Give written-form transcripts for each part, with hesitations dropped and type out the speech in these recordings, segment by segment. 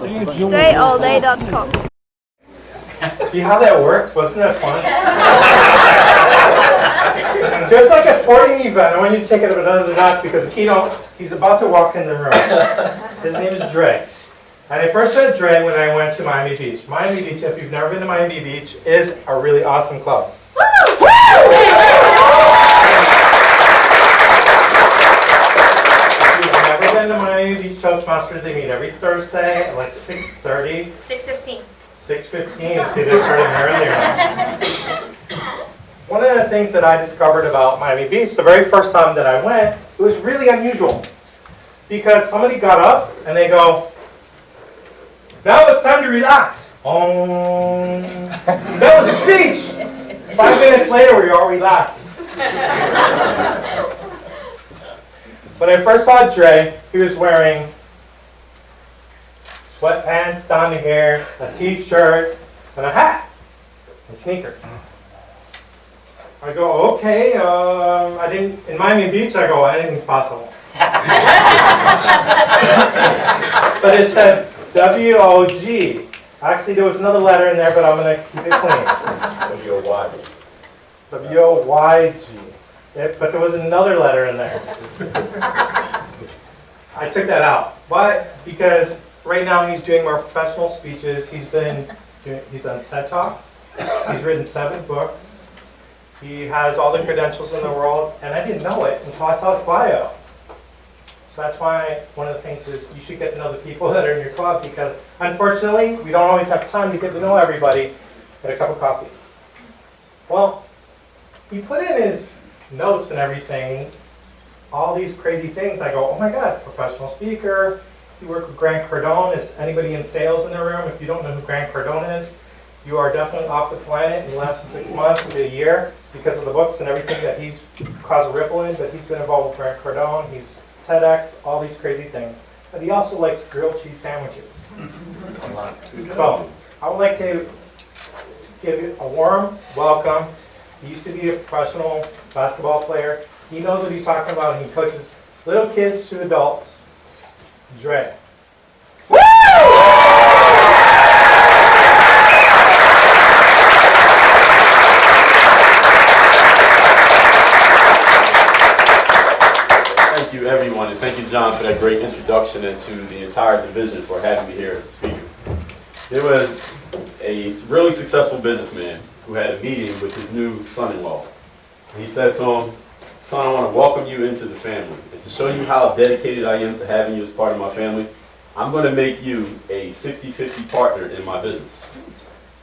DreAllDay.com. See how that worked? Wasn't that fun? Just like a sporting event, I want you to take it up another notch because Keynote, he's about to walk in the room. His name is Dre. And I first met Dre when I went to Miami Beach. Miami Beach, if you've never been to Miami Beach, is a really awesome club. If you've never been to Miami Beach Toastmasters, they meet every Thursday at like 6:30. 6:15. 6:15. See, they're starting earlier. One of the things that I discovered about Miami Beach, the very first time that I went, it was really unusual. Because somebody got up and they go, "Now it's time to relax." That was a speech. 5 minutes later, we all relaxed. When I first saw Dre, he was wearing sweatpants down to here, a t-shirt, and a hat, and sneakers. I go, okay, in Miami Beach, I go, anything's possible. But it said W-O-G. Actually, there was another letter in there, but I'm going to keep it clean. W-O-Y-G. W-O-Y-G. But there was another letter in there. I took that out. But because right now he's doing more professional speeches, he's done TED Talks, he's written 7 books, he has all the credentials in the world, and I didn't know it until I saw his bio. So that's why one of the things is you should get to know the people that are in your club, because unfortunately we don't always have time to get to know everybody at a cup of coffee. Well, he put in his notes and everything, all these crazy things. I go, oh my God, professional speaker. He worked with Grant Cardone. Is anybody in sales in the room? If you don't know who Grant Cardone is, you are definitely off the planet in the last 6 months to a year because of the books and everything that he's caused a ripple in. But he's been involved with Grant Cardone. He's TEDx, all these crazy things. But he also likes grilled cheese sandwiches. So I would like to give you a warm welcome. He used to be a professional basketball player. He knows what he's talking about, and he coaches little kids to adults. Dre. Woo! Thank you, everyone, and thank you, John, for that great introduction, and to the entire division for having me here as a speaker. There was a really successful businessman who had a meeting with his new son-in-law. And he said to him, "Son, I want to welcome you into the family. And to show you how dedicated I am to having you as part of my family, I'm going to make you a 50-50 partner in my business.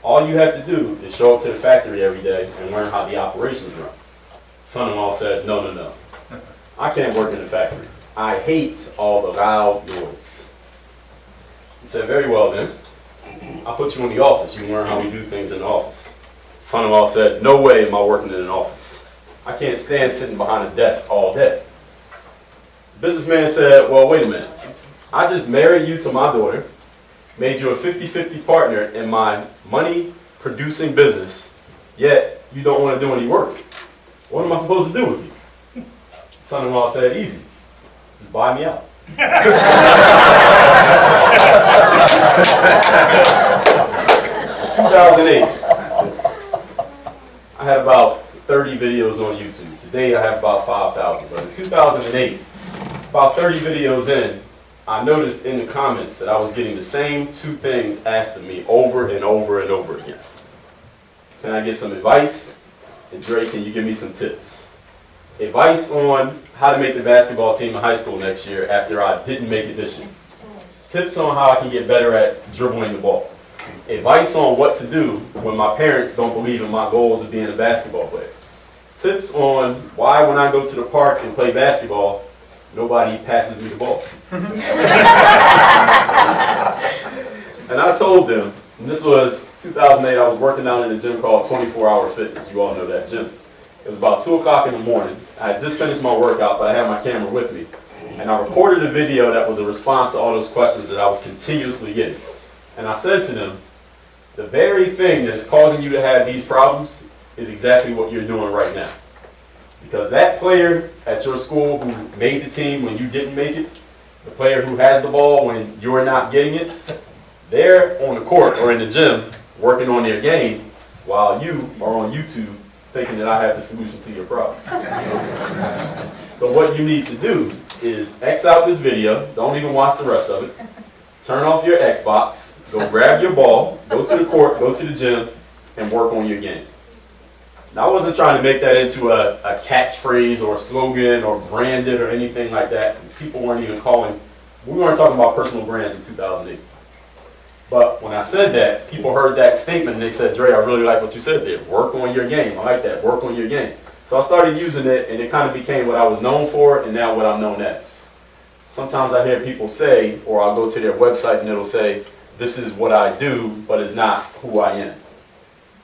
All you have to do is show up to the factory every day and learn how the operations run." Son-in-law said, "No, no, no. I can't work in the factory. I hate all the loud noise." He said, "Very well then. I'll put you in the office. You can learn how we do things in the office." Son-in-law said, "No way am I working in an office. I can't stand sitting behind a desk all day." The businessman said, "Well, wait a minute. I just married you to my daughter, made you a 50-50 partner in my money-producing business, yet you don't want to do any work. What am I supposed to do with you?" Son-in-law said, "Easy. Just buy me out." 2008. I had about 30 videos on YouTube. Today I have about 5,000. But in 2008, about 30 videos in, I noticed in the comments that I was getting the same 2 things asked of me over and over and over again. Can I get some advice? And Dre, can you give me some tips? Advice on how to make the basketball team in high school next year after I didn't make it this year. Tips on how I can get better at dribbling the ball. Advice on what to do when my parents don't believe in my goals of being a basketball player. Tips on why when I go to the park and play basketball, nobody passes me the ball. And I told them, and this was 2008, I was working down in a gym called 24 Hour Fitness. You all know that gym. It was about 2 o'clock in the morning. I had just finished my workout, but I had my camera with me. And I recorded a video that was a response to all those questions that I was continuously getting. And I said to them, the very thing that is causing you to have these problems is exactly what you're doing right now. Because that player at your school who made the team when you didn't make it, the player who has the ball when you're not getting it, They're on the court or in the gym working on their game while you are on YouTube thinking that I have the solution to your problems. So what you need to do is X out this video, don't even watch the rest of it, turn off your Xbox, go grab your ball, go to the court, go to the gym, and work on your game. Now, I wasn't trying to make that into a catchphrase or a slogan or brand it or anything like that, because people weren't even calling, we weren't talking about personal brands in 2008. But when I said that, people heard that statement and they said, Dre, I really like what you said there. Work on your game. I like that. Work on your game. So I started using it, and it kind of became what I was known for and now what I'm known as. Sometimes I hear people say, or I'll go to their website and it'll say, this is what I do, but it's not who I am.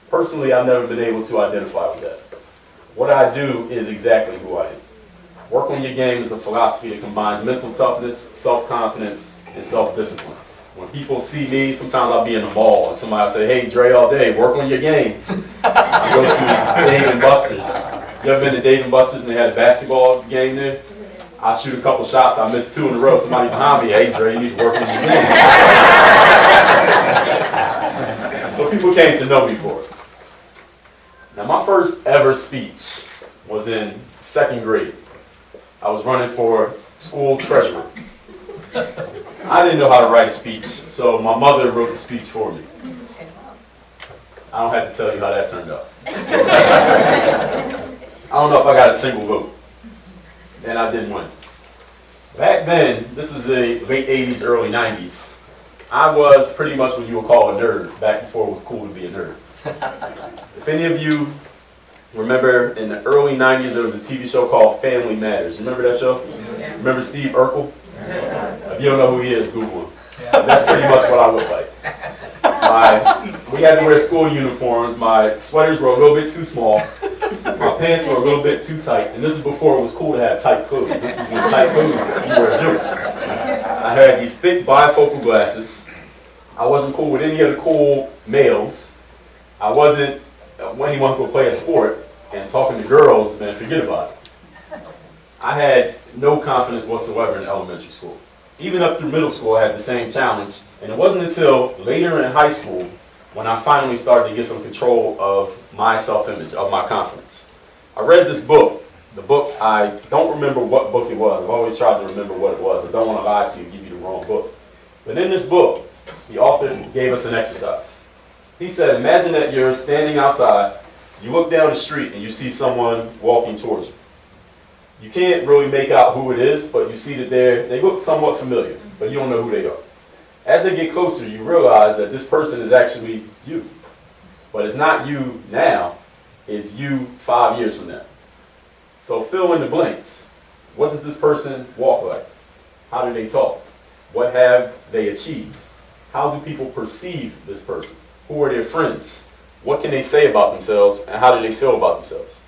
Personally, I've never been able to identify with that. What I do is exactly who I am. Work on your game is a philosophy that combines mental toughness, self-confidence, and self-discipline. When people see me, sometimes I'll be in the mall and somebody will say, hey, Dre, all day, work on your game. I go to Dave & Buster's. You ever been to Dave & Buster's and they had a basketball game there? I shoot a couple shots, I miss 2 in a row. Somebody behind me, hey, Dre, you need to work on your game. So people came to know me for it. Now, my first ever speech was in 2nd grade. I was running for school treasurer. I didn't know how to write a speech, so my mother wrote the speech for me. I don't have to tell you how that turned out. I don't know if I got a single vote, and I didn't win. Back then, this is the late 80s, early 90s, I was pretty much what you would call a nerd, back before it was cool to be a nerd. If any of you remember in the early 90s, there was a TV show called Family Matters. Remember that show? Yeah. Remember Steve Urkel? Yeah. If you don't know who he is, Google him. Yeah. That's pretty much what I look like. We had to wear school uniforms. My sweaters were a little bit too small. My pants were a little bit too tight. And this is before it was cool to have tight clothes. This is when tight clothes you wear jewelry. I had these thick bifocal glasses. I wasn't cool with any of the cool males. I wasn't anyone who could play a sport, and talking to girls, man, forget about it. I had no confidence whatsoever in elementary school. Even up through middle school, I had the same challenge, and it wasn't until later in high school when I finally started to get some control of my self-image, of my confidence. I read this book. The book, I don't remember what book it was. I've always tried to remember what it was. I don't want to lie to you and give you the wrong book. But in this book, the author gave us an exercise. He said, imagine that you're standing outside, you look down the street and you see someone walking towards you. You can't really make out who it is, but you see that they look somewhat familiar, but you don't know who they are. As they get closer, you realize that this person is actually you. But it's not you now, it's you 5 years from now. So fill in the blanks. What does this person walk like? How do they talk? What have they achieved? How do people perceive this person? Who are their friends? What can they say about themselves, and how do they feel about themselves?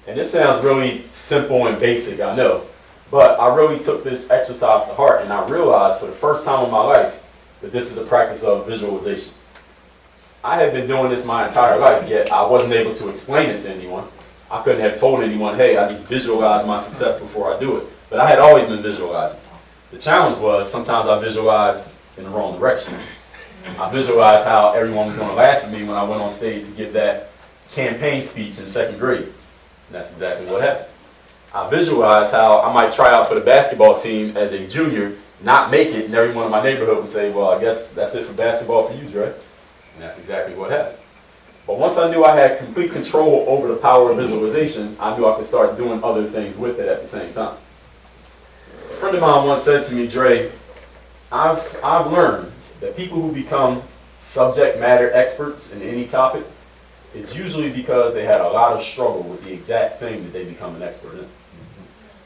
And this sounds really simple and basic, I know, but I really took this exercise to heart, and I realized for the first time in my life that this is a practice of visualization. I had been doing this my entire life, yet I wasn't able to explain it to anyone. I couldn't have told anyone, hey, I just visualize my success before I do it. But I had always been visualizing. The challenge was sometimes I visualized in the wrong direction. I visualized how everyone was going to laugh at me when I went on stage to give that campaign speech in 2nd grade. And that's exactly what happened. I visualized how I might try out for the basketball team as a junior, not make it, and everyone in my neighborhood would say, well, I guess that's it for basketball for you, Dre. And that's exactly what happened. But once I knew I had complete control over the power of visualization, I knew I could start doing other things with it at the same time. A friend of mine once said to me, Dre, I've learned that people who become subject matter experts in any topic, it's usually because they had a lot of struggle with the exact thing that they become an expert in.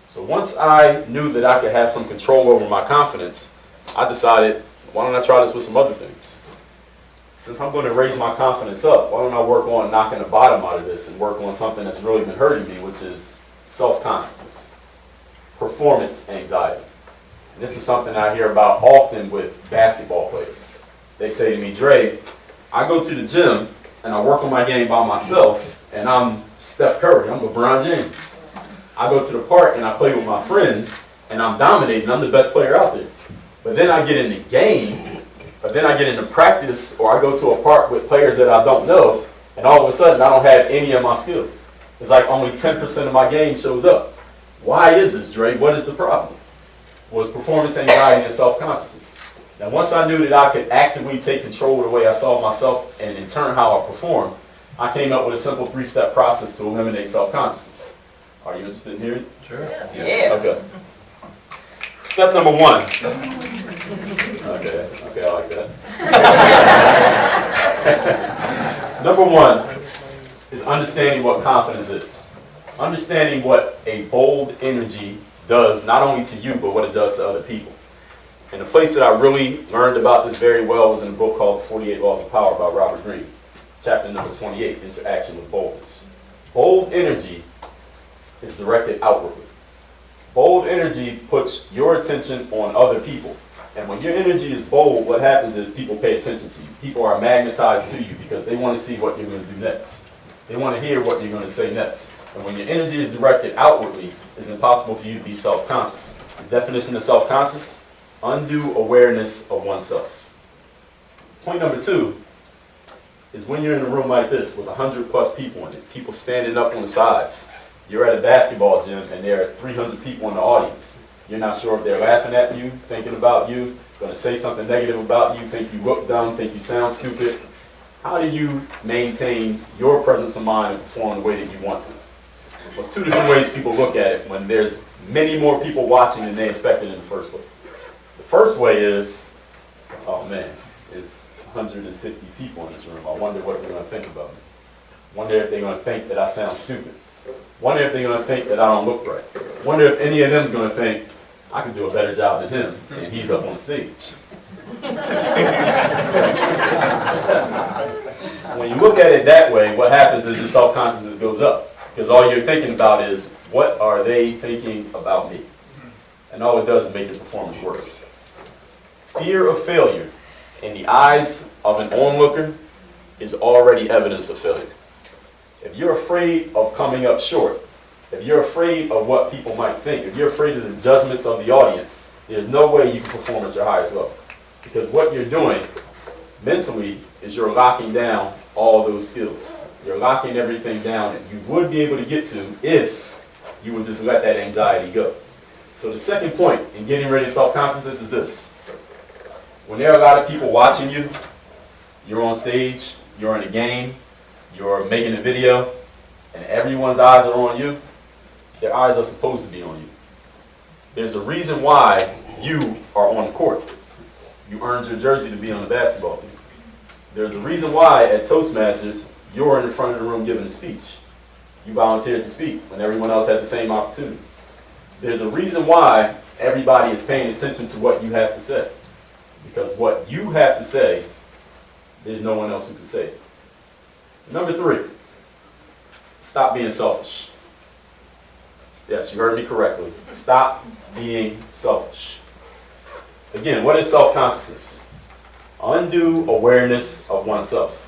So once I knew that I could have some control over my confidence, I decided, why don't I try this with some other things? Since I'm going to raise my confidence up, why don't I work on knocking the bottom out of this and work on something that's really been hurting me, which is self-consciousness, performance anxiety. And this is something I hear about often with basketball players. They say to me, Dre, I go to the gym and I work on my game by myself, and I'm Steph Curry, I'm LeBron James. I go to the park and I play with my friends, and I'm dominating, I'm the best player out there. But then I get in the game, But then I get into practice, or I go to a park with players that I don't know, and all of a sudden I don't have any of my skills. It's like only 10% of my game shows up. Why is this, Dre? What is the problem? Well, it's performance anxiety and self-consciousness. Now, once I knew that I could actively take control of the way I saw myself and in turn how I perform, I came up with a simple 3-step process to eliminate self-consciousness. Are you interested in hearing? Sure. Yeah. Okay. Step number 1. Okay, I like that. Number 1 is understanding what confidence is. Understanding what a bold energy does, not only to you, but what it does to other people. And the place that I really learned about this very well was in a book called 48 Laws of Power by Robert Greene. Chapter number 28, Interaction with Boldness. Bold energy is directed outwardly. Bold energy puts your attention on other people. And when your energy is bold, what happens is people pay attention to you. People are magnetized to you because they want to see what you're going to do next. They want to hear what you're going to say next. And when your energy is directed outwardly, it's impossible for you to be self-conscious. The definition of self-conscious: undue awareness of oneself. Point number 2 is when you're in a room like this with 100+ people in it, people standing up on the sides. You're at a basketball gym and there are 300 people in the audience. You're not sure if they're laughing at you, thinking about you, going to say something negative about you, think you look dumb, think you sound stupid. How do you maintain your presence of mind and perform the way that you want to? Well, there's 2 different ways people look at it when there's many more people watching than they expected in the first place. The first way is, oh man, it's 150 people in this room. I wonder what they're going to think about me. Wonder if they're going to think that I sound stupid. Wonder if they're going to think that I don't look right. Wonder if any of them is going to think I could do a better job than him, and he's up on stage. When you look at it that way, what happens is your self-consciousness goes up. Because all you're thinking about is, what are they thinking about me? And all it does is make your performance worse. Fear of failure in the eyes of an onlooker is already evidence of failure. If you're afraid of coming up short, if you're afraid of what people might think, if you're afraid of the judgments of the audience, there's no way you can perform at your highest level. Because what you're doing mentally is you're locking down all those skills. You're locking everything down that you would be able to get to if you would just let that anxiety go. So the second point in getting rid of self-consciousness is this. When there are a lot of people watching you, you're on stage, you're in a game, you're making a video, and everyone's eyes are on you, their eyes are supposed to be on you. There's a reason why you are on the court. You earned your jersey to be on the basketball team. There's a reason why at Toastmasters, you're in the front of the room giving a speech. You volunteered to speak when everyone else had the same opportunity. There's a reason why everybody is paying attention to what you have to say. Because what you have to say, there's no one else who can say it. Number 3, stop being selfish. Yes, you heard me correctly. Stop being selfish. Again, what is self-consciousness? Undue awareness of oneself.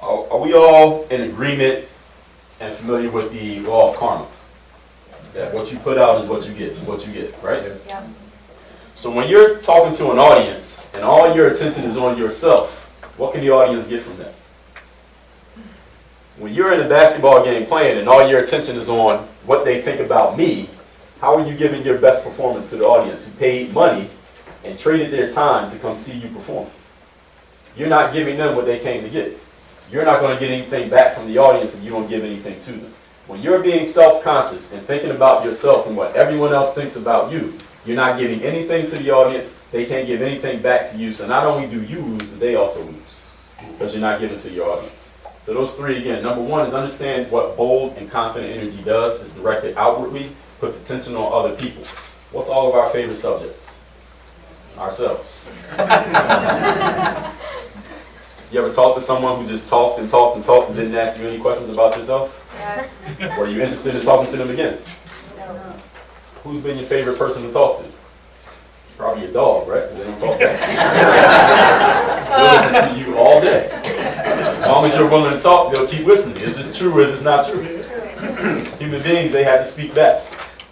Are we all in agreement and familiar with the law of karma? That what you put out is what you get, right? Yeah. So when you're talking to an audience and all your attention is on yourself, what can the audience get from that? When you're in a basketball game playing and all your attention is on what they think about me, how are you giving your best performance to the audience who paid money and traded their time to come see you perform? You're not giving them what they came to get. You're not going to get anything back from the audience if you don't give anything to them. When you're being self-conscious and thinking about yourself and what everyone else thinks about you, you're not giving anything to the audience. They can't give anything back to you. So not only do you lose, but they also lose because you're not giving to your audience. So those 3 again. Number 1 is understand what bold and confident energy does. It's directed outwardly, puts attention on other people. What's all of our favorite subjects? Ourselves. You ever talked to someone who just talked and talked and talked and didn't ask you any questions about yourself? Yes. Were you interested in talking to them again? No. Who's been your favorite person to talk to? Probably your dog, right? Because they don't talk back. They'll listen to you all day. As long as you're willing to talk, they'll keep listening. Is this true or is this not true? Human beings, they have to speak back.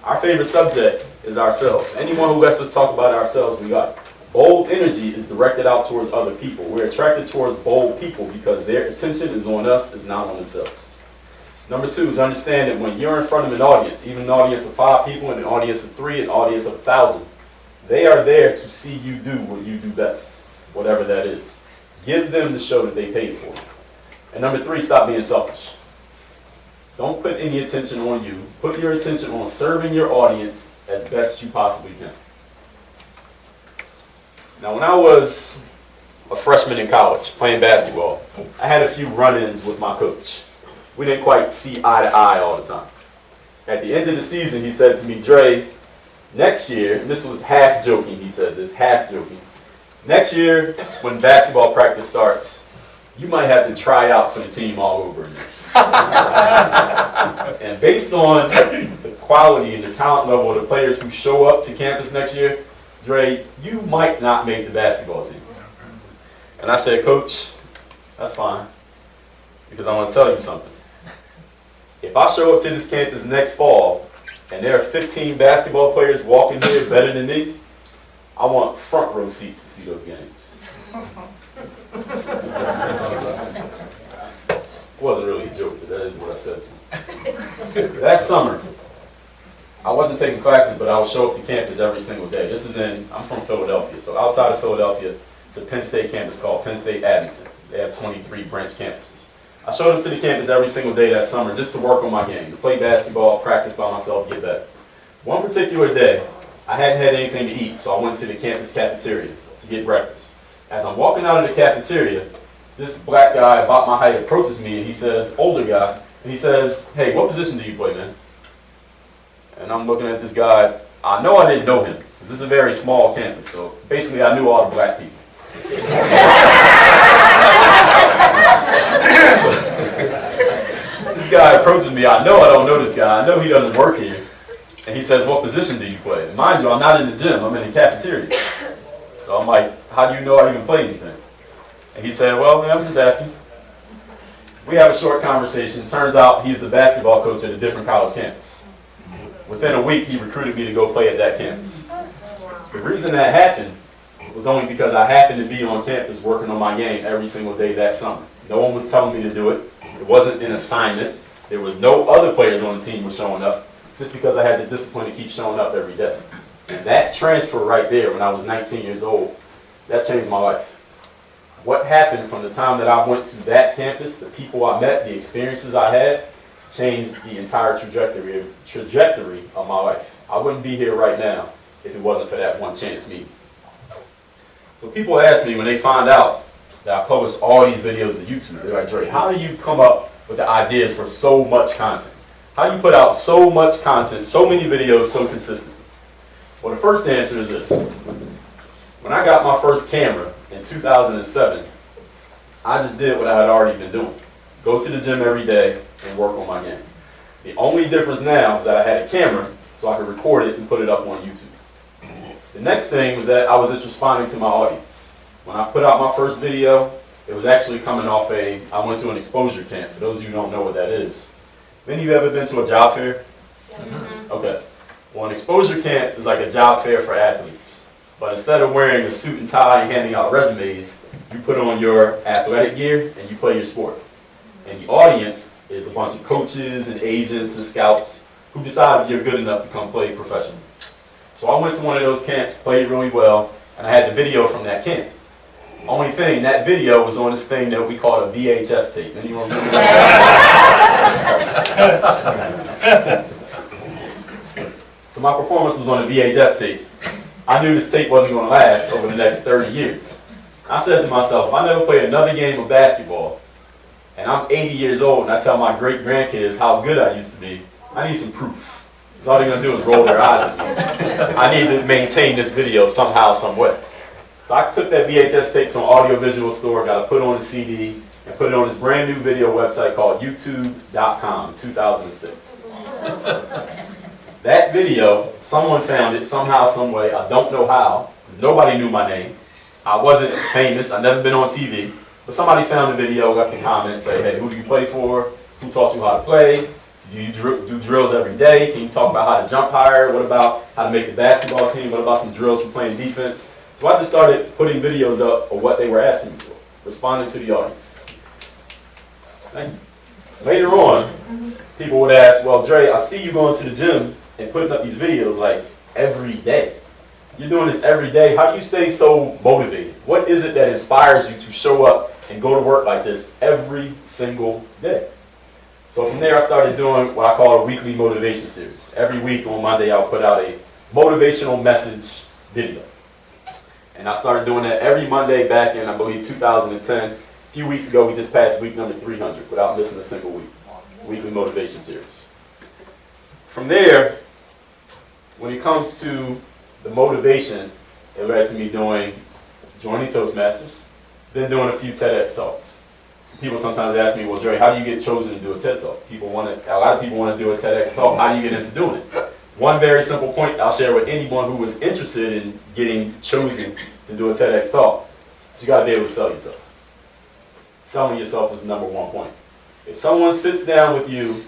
Our favorite subject is ourselves. Anyone who lets us talk about ourselves, we got it. Bold energy is directed out towards other people. We're attracted towards bold people because their attention is on us, is not on themselves. Number 2 is understand that when you're in front of an audience, even an audience of 5 people, and an audience of 3, an audience of 1,000, they are there to see you do what you do best, whatever that is. Give them the show that they paid for. And number 3, stop being selfish. Don't put any attention on you. Put your attention on serving your audience as best you possibly can. Now, when I was a freshman in college playing basketball, I had a few run-ins with my coach. We didn't quite see eye to eye all the time. At the end of the season, he said to me, Dre, next year, and this was half joking, he said this, half joking. Next year, when basketball practice starts, you might have to try out for the team all over again. And based on the quality and the talent level of the players who show up to campus next year, Dre, you might not make the basketball team. And I said, Coach, that's fine, because I want to tell you something. If I show up to this campus next fall, and there are 15 basketball players walking here better than me, I want front row seats to see those games. It wasn't really a joke, but that is what I said to him. That summer, I wasn't taking classes, but I would show up to campus every single day. I'm from Philadelphia, so outside of Philadelphia, it's a Penn State campus called Penn State Altoona. They have 23 branch campuses. I showed up to the campus every single day that summer just to work on my game, to play basketball, practice by myself, get better. One particular day, I hadn't had anything to eat, so I went to the campus cafeteria to get breakfast. As I'm walking out of the cafeteria, this black guy about my height approaches me, and he says, older guy, and he says, hey, what position do you play, man? And I'm looking at this guy. I know I didn't know him, because this is a very small campus, so basically I knew all the black people. This guy approaches me. I know I don't know this guy. I know he doesn't work here. And he says, what position do you play? And mind you, I'm not in the gym. I'm in the cafeteria. So I'm like, how do you know I even play anything? And he said, well, man, I'm just asking. We have a short conversation. Turns out he's the basketball coach at a different college campus. Within a week, he recruited me to go play at that campus. The reason that happened was only because I happened to be on campus working on my game every single day that summer. No one was telling me to do it. It wasn't an assignment. There was no other players on the team were showing up, just because I had the discipline to keep showing up every day. And that transfer right there when I was 19 years old, that changed my life. What happened from the time that I went to that campus, the people I met, the experiences I had, changed the entire trajectory of my life. I wouldn't be here right now if it wasn't for that one chance meeting. So people ask me when they find out that I publish all these videos to YouTube, they're like, Dre, how do you come up with the ideas for so much content? How do you put out so much content, so many videos, so consistently? Well, the first answer is this. When I got my first camera in 2007, I just did what I had already been doing. Go to the gym every day and work on my game. The only difference now is that I had a camera so I could record it and put it up on YouTube. The next thing was that I was just responding to my audience. When I put out my first video, it was actually coming off I went to an exposure camp. For those of you who don't know what that is. Many of you ever been to a job fair? Mm-hmm. Okay. Well, an exposure camp is like a job fair for athletes. But instead of wearing a suit and tie and handing out resumes, you put on your athletic gear and you play your sport. And the audience is a bunch of coaches and agents and scouts who decide you're good enough to come play professionally. So I went to one of those camps, played really well, and I had the video from that camp. Only thing, that video was on this thing that we call a VHS tape. Anyone remember that? So my performance was on a VHS tape. I knew this tape wasn't going to last over the next 30 years. I said to myself, if I never play another game of basketball, and I'm 80 years old, and I tell my great-grandkids how good I used to be, I need some proof. Because all they're going to do is roll their eyes at me. I need to maintain this video somehow, some way. So I took that VHS tape to an audiovisual store, got it put on a CD, and put it on this brand new video website called YouTube.com in 2006. That video, someone found it somehow, some way. I don't know how, because nobody knew my name. I wasn't famous. I'd never been on TV. But somebody found the video, left a comment, say, hey, who do you play for? Who taught you how to play? Do you do drills every day? Can you talk about how to jump higher? What about how to make the basketball team? What about some drills for playing defense? So I just started putting videos up of what they were asking me for, responding to the audience. Thank you. Later on, people would ask, well, Dre, I see you going to the gym and putting up these videos like every day. You're doing this every day. How do you stay so motivated? What is it that inspires you to show up and go to work like this every single day? So from there, I started doing what I call a weekly motivation series. Every week on Monday, I'll put out a motivational message video. And I started doing that every Monday back in, I believe, 2010. A few weeks ago, we just passed week number 300 without missing a single week. Weekly motivation series. From there, when it comes to the motivation, it led to me joining Toastmasters, then doing a few TEDx talks. People sometimes ask me, well, Dre, how do you get chosen to do a TED Talk? A lot of people want to do a TEDx talk. How do you get into doing it? One very simple point I'll share with anyone who is interested in getting chosen to do a TEDx talk is you got to be able to sell yourself. Selling yourself is the number one point. If someone sits down with you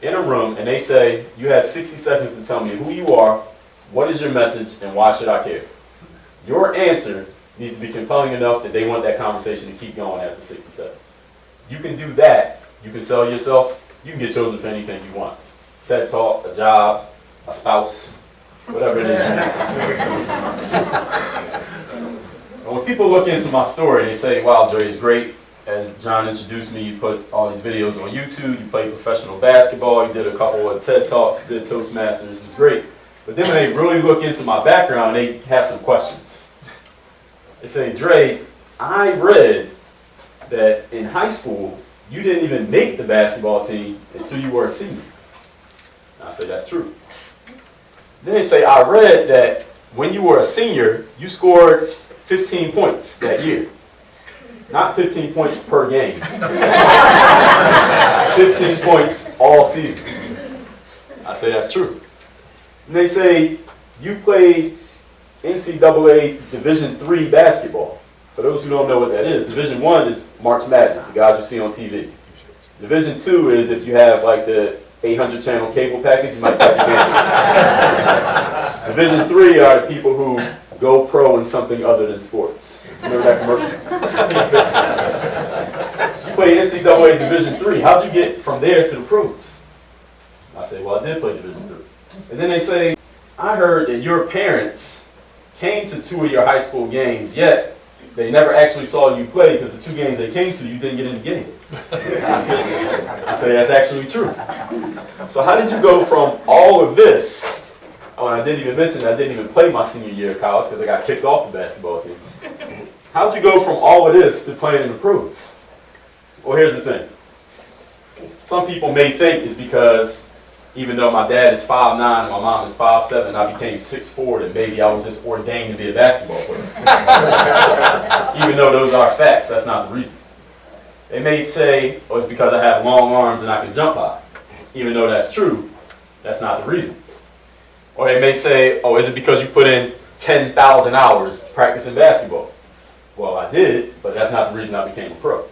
in a room and they say, you have 60 seconds to tell me who you are, what is your message, and why should I care? Your answer needs to be compelling enough that they want that conversation to keep going after 60 seconds. You can do that. You can sell yourself. You can get chosen for anything you want. TED Talk, a job, a spouse, whatever it is. When people look into my story, they say, wow, Dre is great. As John introduced me, you put all these videos on YouTube, you played professional basketball, you did a couple of TED Talks, you did Toastmasters, it's great. But then when they really look into my background, they have some questions. They say, Dre, I read that in high school, you didn't even make the basketball team until you were a senior. And I say, that's true. Then they say, I read that when you were a senior, you scored 15 points that year. Not 15 points per game. 15 points all season. I say that's true. And they say, you played NCAA Division III basketball. For those who don't know what that is, Division I is March Madness, the guys you see on TV. Division II is if you have like the 800 channel cable package, you might catch a game. Division III are the people who go pro in something other than sports. Remember that commercial? You played NCAA Division III. How'd you get from there to the pros? I say, well, I did play Division III. And then they say, I heard that your parents came to 2 of your high school games, yet they never actually saw you play because the 2 games they came to, you didn't get in the game. I say, that's actually true. So how did you go from all of this? Oh, and I didn't even mention that I didn't even play my senior year of college because I got kicked off the basketball team. How did you go from all of this to playing in the pros? Well, here's the thing. Some people may think it's because even though my dad is 5'9" and my mom is 5'7", I became 6'4", that maybe I was just ordained to be a basketball player. Even though those are facts, that's not the reason. They may say, oh, it's because I have long arms and I can jump high. Even though that's true, that's not the reason. Or they may say, oh, is it because you put in 10,000 hours practicing basketball? Well, I did, but that's not the reason I became a pro.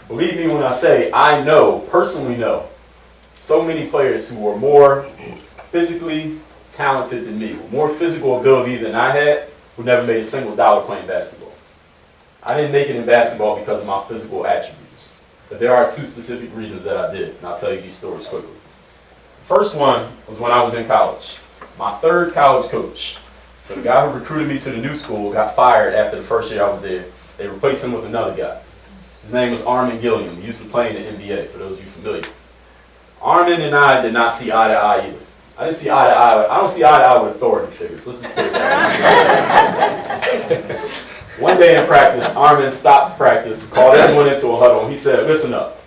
Believe me when I say I personally know, so many players who were more physically talented than me, with more physical ability than I had, who never made a single dollar playing basketball. I didn't make it in basketball because of my physical attributes. But there are 2 specific reasons that I did, and I'll tell you these stories quickly. First one was when I was in college. My 3rd college coach. So the guy who recruited me to the new school got fired after the first year I was there. They replaced him with another guy. His name was Armin Gilliam. He used to play in the NBA, for those of you familiar. Armin and I did not see eye to eye either. I didn't see eye to eye. I don't see eye to eye with authority figures. Let's just put it that way. One day in practice, Armin stopped practice, called everyone into a huddle, and he said, listen up.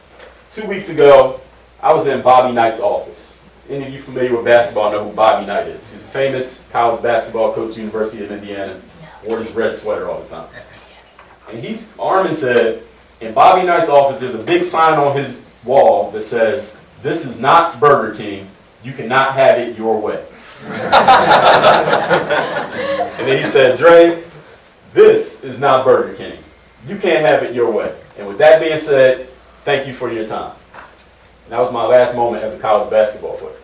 2 weeks ago, I was in Bobby Knight's office. Any of you familiar with basketball know who Bobby Knight is. He's a famous college basketball coach, University of Indiana, wore his red sweater all the time. And Armin said, in Bobby Knight's office, there's a big sign on his wall that says, this is not Burger King. You cannot have it your way. And then he said, Dre, this is not Burger King. You can't have it your way. And with that being said, thank you for your time. And that was my last moment as a college basketball player.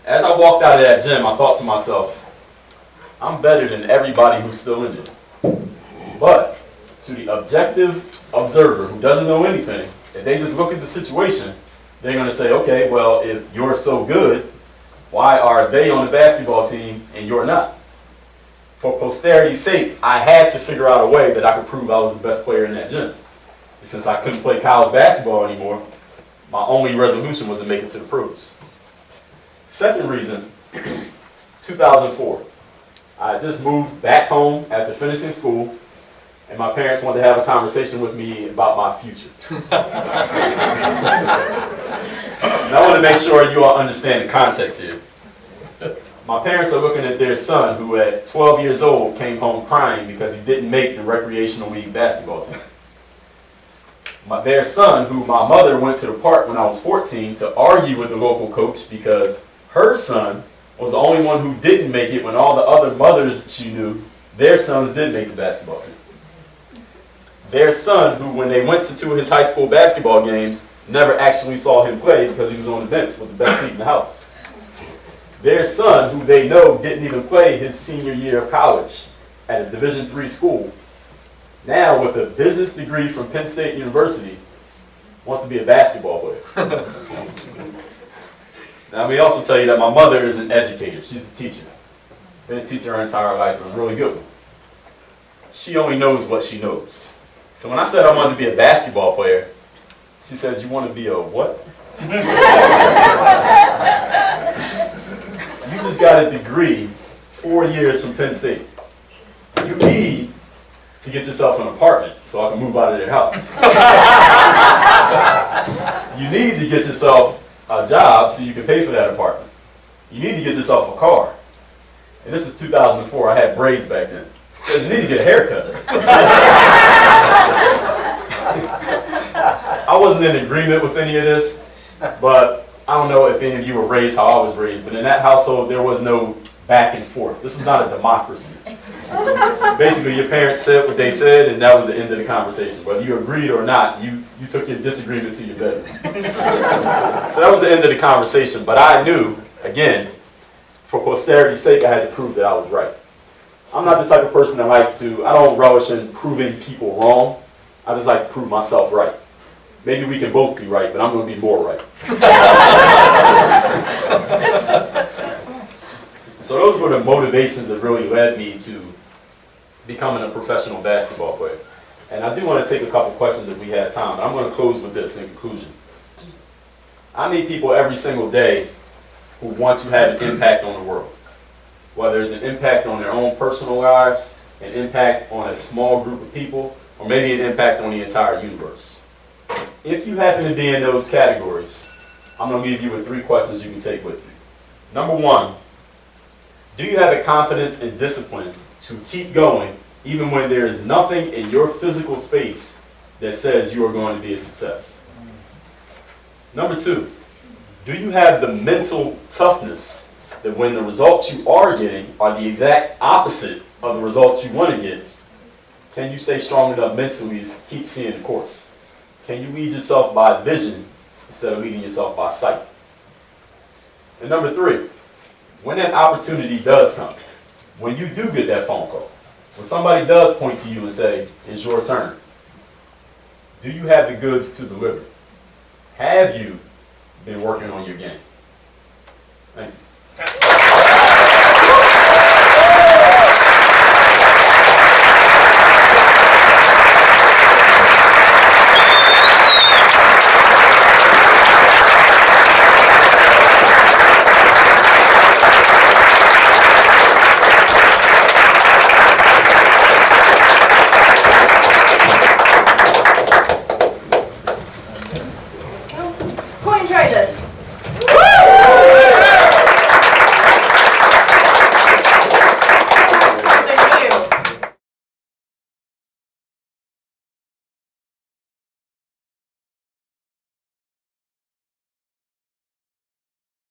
As I walked out of that gym, I thought to myself, I'm better than everybody who's still in there. But to the objective observer who doesn't know anything, if they just look at the situation, they're going to say, okay, well, if you're so good, why are they on the basketball team and you're not? For posterity's sake, I had to figure out a way that I could prove I was the best player in that gym. And since I couldn't play college basketball anymore, my only resolution was to make it to the pros. Second reason, 2004. I just moved back home after finishing school, and my parents wanted to have a conversation with me about my future. And I want to make sure you all understand the context here. My parents are looking at their son, who at 12 years old came home crying because he didn't make the recreational league basketball team. Their son, who my mother went to the park when I was 14 to argue with the local coach because her son was the only one who didn't make it when all the other mothers she knew, their sons did make the basketball team. Their son, who when they went to two of his high school basketball games, never actually saw him play because he was on the bench with the best seat in the house. Their son, who they know didn't even play his senior year of college at a Division III school, now with a business degree from Penn State University, wants to be a basketball player. Now, let me also tell you that my mother is an educator. She's a teacher. Been a teacher her entire life, and a really good one. She only knows what she knows. So when I said I wanted to be a basketball player, she said, "You want to be a what?" You just got a degree 4 years from Penn State. You need to get yourself an apartment so I can move out of their house. You need to get yourself a job so you can pay for that apartment. You need to get yourself a car. And this is 2004. I had braids back then. So you need to get a haircut. I wasn't in agreement with any of this, but I don't know if any of you were raised how I was raised, but in that household there was no back and forth. This was not a democracy. Basically, your parents said what they said, and that was the end of the conversation. Whether you agreed or not, you took your disagreement to your bedroom. So that was the end of the conversation, but I knew, again, for posterity's sake, I had to prove that I was right. I'm not the type of person that likes to, I don't relish in proving people wrong. I just like to prove myself right. Maybe we can both be right, but I'm going to be more right. So those were the motivations that really led me to becoming a professional basketball player. And I do want to take a couple questions if we have time. I'm going to close with this in conclusion. I meet people every single day who want to have an impact on the world. Whether it's an impact on their own personal lives, an impact on a small group of people, or maybe an impact on the entire universe. If you happen to be in those categories, I'm going to leave you with 3 questions you can take with you. Number 1, do you have the confidence and discipline to keep going even when there is nothing in your physical space that says you are going to be a success? Number 2, do you have the mental toughness that when the results you are getting are the exact opposite of the results you want to get, can you stay strong enough mentally to keep seeing the course? Can you lead yourself by vision instead of leading yourself by sight? And number 3, when that opportunity does come, when you do get that phone call, when somebody does point to you and say, "It's your turn," do you have the goods to deliver? Have you been working on your game? Thank you.